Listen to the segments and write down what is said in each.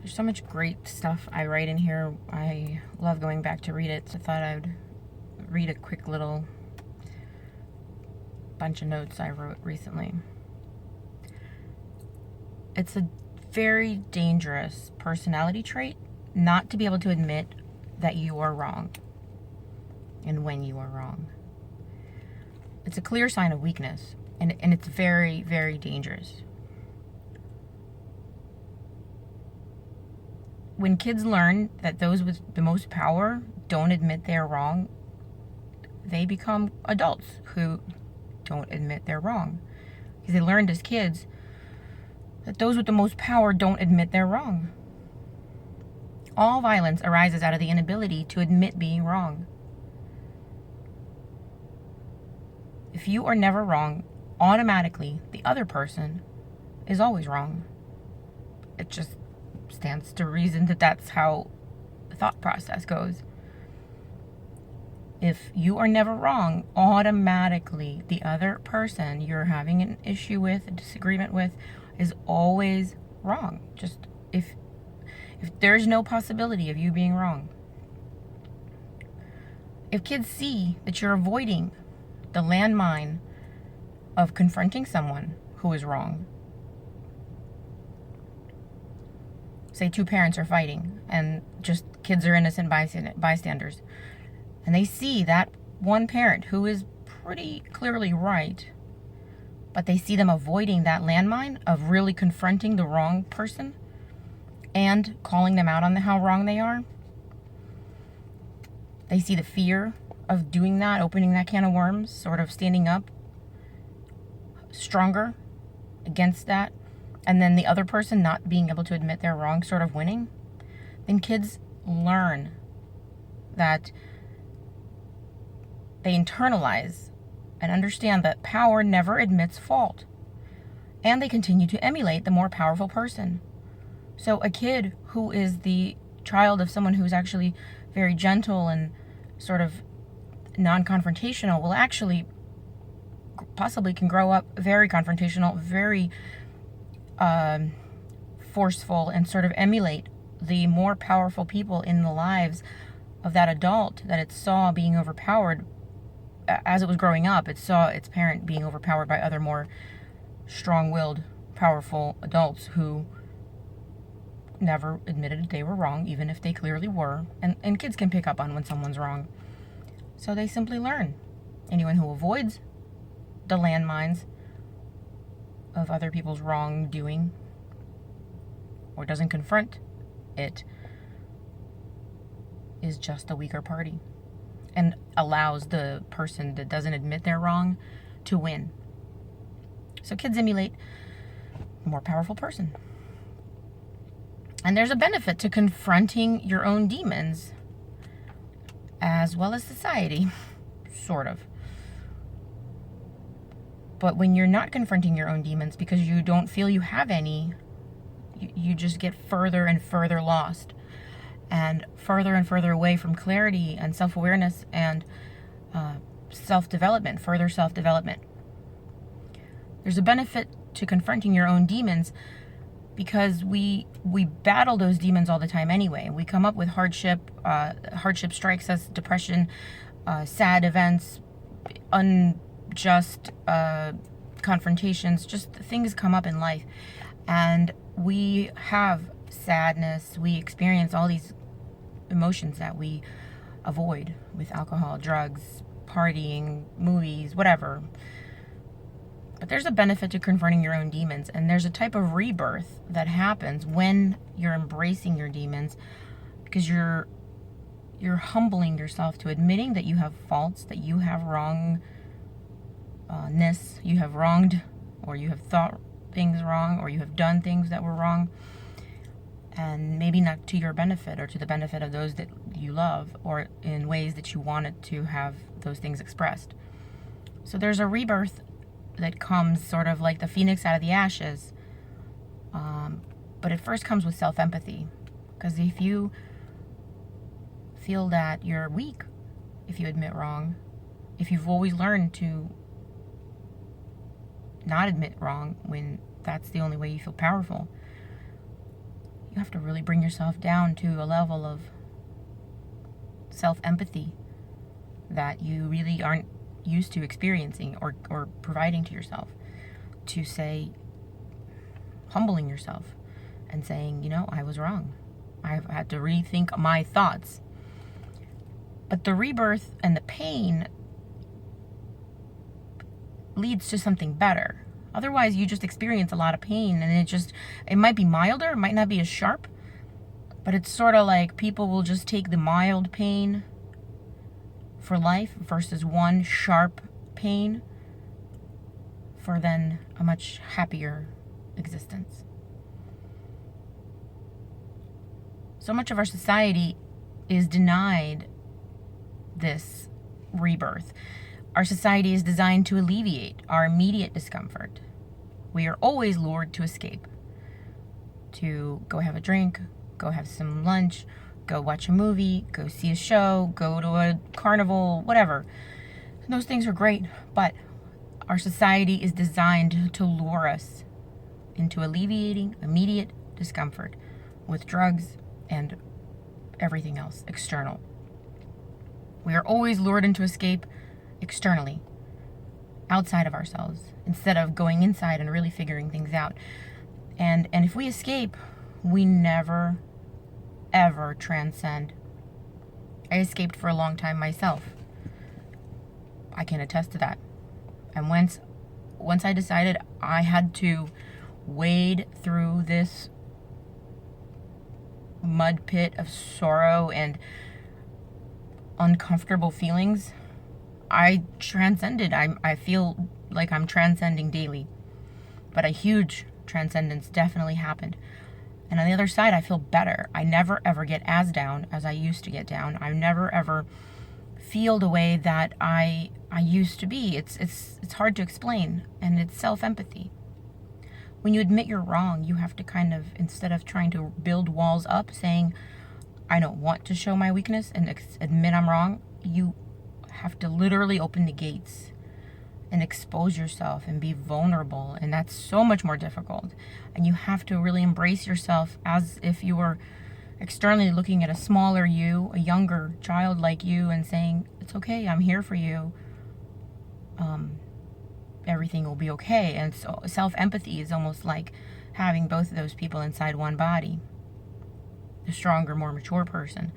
There's so much great stuff I write in here. I love going back to read it, so I thought I'd read a quick little bunch of notes I wrote recently. It's a very dangerous personality trait not to be able to admit that you are wrong and when you are wrong. It's a clear sign of weakness, and it's very, very dangerous. When kids learn that those with the most power don't admit they're wrong, they become adults who don't admit they're wrong. Because they learned as kids that those with the most power don't admit they're wrong. All violence arises out of the inability to admit being wrong. If you are never wrong, automatically the other person is always wrong. It just stands to reason that that's how the thought process goes. If you are never wrong, automatically the other person you're having an issue with, a disagreement with, is always wrong. Just if there's no possibility of you being wrong. If kids see that you're avoiding the landmine of confronting someone who is wrong, say two parents are fighting and just kids are innocent bystanders, and they see that one parent who is pretty clearly right, but they see them avoiding that landmine of really confronting the wrong person and calling them out on how wrong they are. They see the fear of doing that, opening that can of worms, sort of standing up stronger against that, and then the other person not being able to admit they're wrong, sort of winning. Then kids learn that they internalize and understand that power never admits fault, and they continue to emulate the more powerful person. So a kid who is the child of someone who's actually very gentle and sort of non-confrontational will actually possibly can grow up very confrontational, very forceful, and sort of emulate the more powerful people in the lives of that adult that it saw being overpowered. As it was growing up, it saw its parent being overpowered by other more strong-willed, powerful adults who never admitted they were wrong, even if they clearly were. And kids can pick up on when someone's wrong. So they simply learn. Anyone who avoids the landmines of other people's wrongdoing or doesn't confront it is just a weaker party and allows the person that doesn't admit they're wrong to win. So kids emulate a more powerful person. And there's a benefit to confronting your own demons as well as society, sort of. But when you're not confronting your own demons because you don't feel you have any, you just get further and further lost and further away from clarity and self-awareness and self-development, further self-development. There's a benefit to confronting your own demons because we battle those demons all the time anyway. We come up with hardship. Hardship strikes us, depression, sad events, unjust confrontations, just things come up in life. And we have sadness. We experience all these emotions that we avoid with alcohol, drugs, partying, movies, whatever. But there's a benefit to confronting your own demons, and there's a type of rebirth that happens when you're embracing your demons, because you're humbling yourself to admitting that you have faults, that you have wrongness, you have wronged, or you have thought things wrong, or you have done things that were wrong, and maybe not to your benefit or to the benefit of those that you love, or in ways that you wanted to have those things expressed. So there's a rebirth that comes sort of like the phoenix out of the ashes. But it first comes with self-empathy. Because if you feel that you're weak, if you admit wrong, if you've always learned to not admit wrong when that's the only way you feel powerful, you have to really bring yourself down to a level of self-empathy that you really aren't used to experiencing or providing to yourself, to say, humbling yourself and saying, you know, I was wrong. I've had to rethink my thoughts. But the rebirth and the pain leads to something better. Otherwise, you just experience a lot of pain, and it might be milder, it might not be as sharp, but it's sort of like people will just take the mild pain for life versus one sharp pain for then a much happier existence. So much of our society is denied this rebirth. Our society is designed to alleviate our immediate discomfort. We are always lured to escape, to go have a drink, go have some lunch, go watch a movie, go see a show, go to a carnival, whatever. Those things are great, but our society is designed to lure us into alleviating immediate discomfort with drugs and everything else external. We are always lured into escape externally, outside of ourselves, instead of going inside and really figuring things out. And if we escape, we never, ever transcend. I escaped for a long time myself. I can attest to that. And once I decided I had to wade through this mud pit of sorrow and uncomfortable feelings, I transcended. I feel like I'm transcending daily. But a huge transcendence definitely happened. And on the other side, I feel better. I never ever get as down as I used to get down. I never ever feel the way that I used to be. It's hard to explain, and it's self-empathy. When you admit you're wrong, you have to kind of, instead of trying to build walls up, saying, I don't want to show my weakness and admit I'm wrong, you have to literally open the gates and expose yourself and be vulnerable. And that's so much more difficult. And you have to really embrace yourself as if you were externally looking at a smaller you, a younger child like you, and saying, it's okay, I'm here for you. Everything will be okay. And so self-empathy is almost like having both of those people inside one body. The stronger, more mature person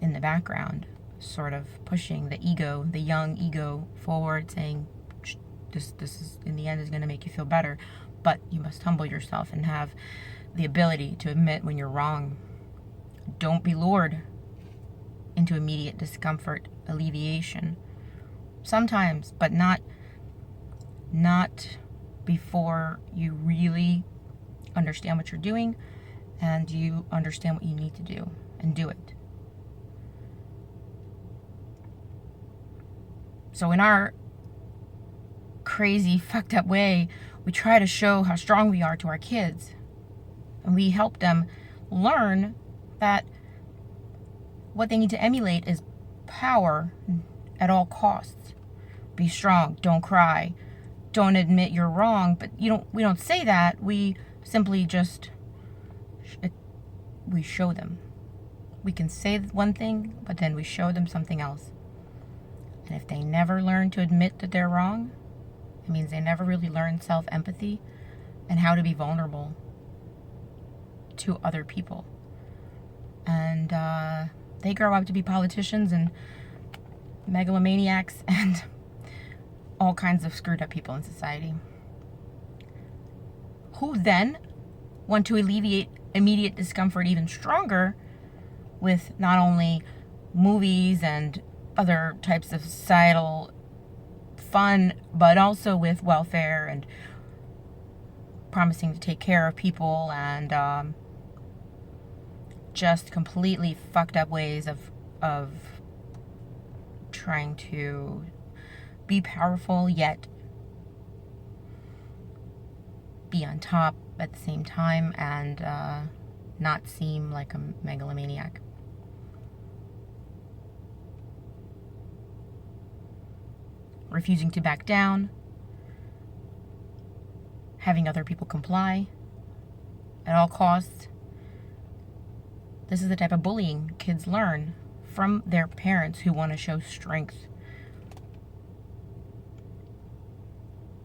in the background, sort of pushing the ego, the young ego forward, saying, this is, in the end, is going to make you feel better. But you must humble yourself and have the ability to admit when you're wrong. Don't be lured into immediate discomfort alleviation. Sometimes, but not before you really understand what you're doing and you understand what you need to do, and do it. So in our crazy, fucked up way, we try to show how strong we are to our kids. And we help them learn that what they need to emulate is power at all costs. Be strong, don't cry, don't admit you're wrong. But we don't say that. We simply just we show them. We can say one thing, but then we show them something else. And if they never learn to admit that they're wrong, it means they never really learn self-empathy and how to be vulnerable to other people. And they grow up to be politicians and megalomaniacs and all kinds of screwed up people in society, who then want to alleviate immediate discomfort even stronger with not only movies and other types of societal fun, but also with welfare and promising to take care of people, and just completely fucked up ways of trying to be powerful yet be on top at the same time, and not seem like a megalomaniac. Refusing to back down, having other people comply at all costs, This is the type of bullying kids learn from their parents who want to show strength.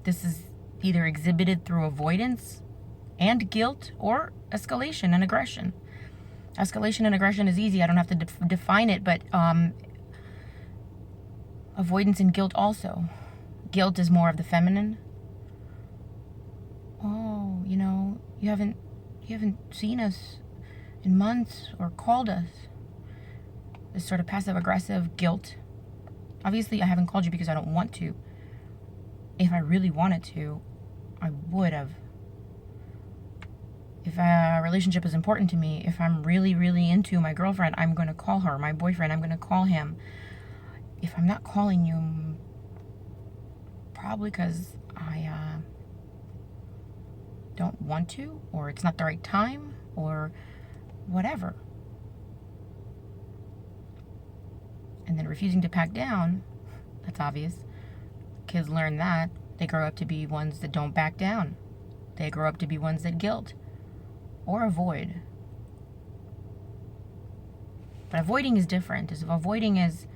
This is either exhibited through avoidance and guilt or escalation and aggression. Escalation and aggression is easy. I don't have to define it, but avoidance and guilt also. Guilt is more of the feminine. Oh, you haven't seen us in months or called us. This sort of passive aggressive guilt. Obviously, I haven't called you because I don't want to. If I really wanted to, I would have. If a relationship is important to me, if I'm really, really into my girlfriend, I'm going to call her. My boyfriend, I'm going to call him. If I'm not calling you, probably because I don't want to, or it's not the right time, or whatever. And then refusing to pack down, that's obvious. Kids learn that. They grow up to be ones that don't back down. They grow up to be ones that guilt or avoid. But avoiding is different. Avoiding is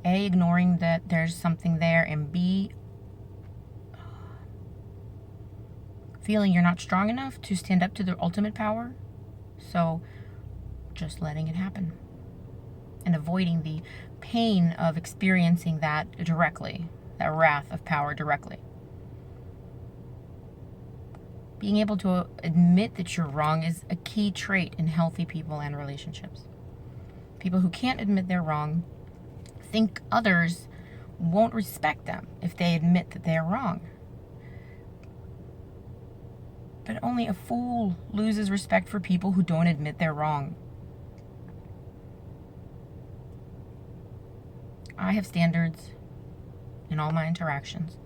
A, ignoring that there's something there, and B, feeling you're not strong enough to stand up to the ultimate power. So just letting it happen and avoiding the pain of experiencing that directly, that wrath of power directly. Being able to admit that you're wrong is a key trait in healthy people and relationships. People who can't admit they're wrong think others won't respect them if they admit that they're wrong. But only a fool loses respect for people who don't admit they're wrong. I have standards in all my interactions,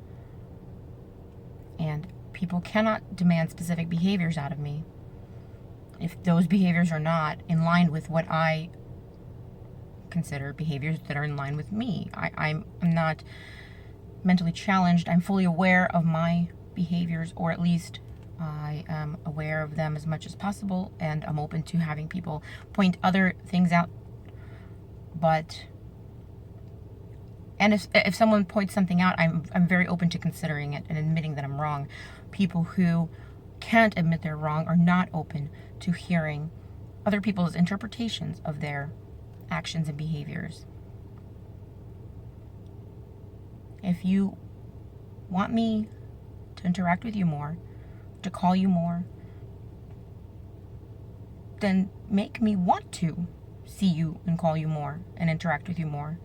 and people cannot demand specific behaviors out of me if those behaviors are not in line with what I consider behaviors that are in line with me. I'm not mentally challenged. I'm fully aware of my behaviors, or at least I am aware of them as much as possible, and I'm open to having people point other things out. And if someone points something out, I'm very open to considering it and admitting that I'm wrong. People who can't admit they're wrong are not open to hearing other people's interpretations of their actions and behaviors. If you want me to interact with you more, to call you more, then make me want to see you and call you more and interact with you more.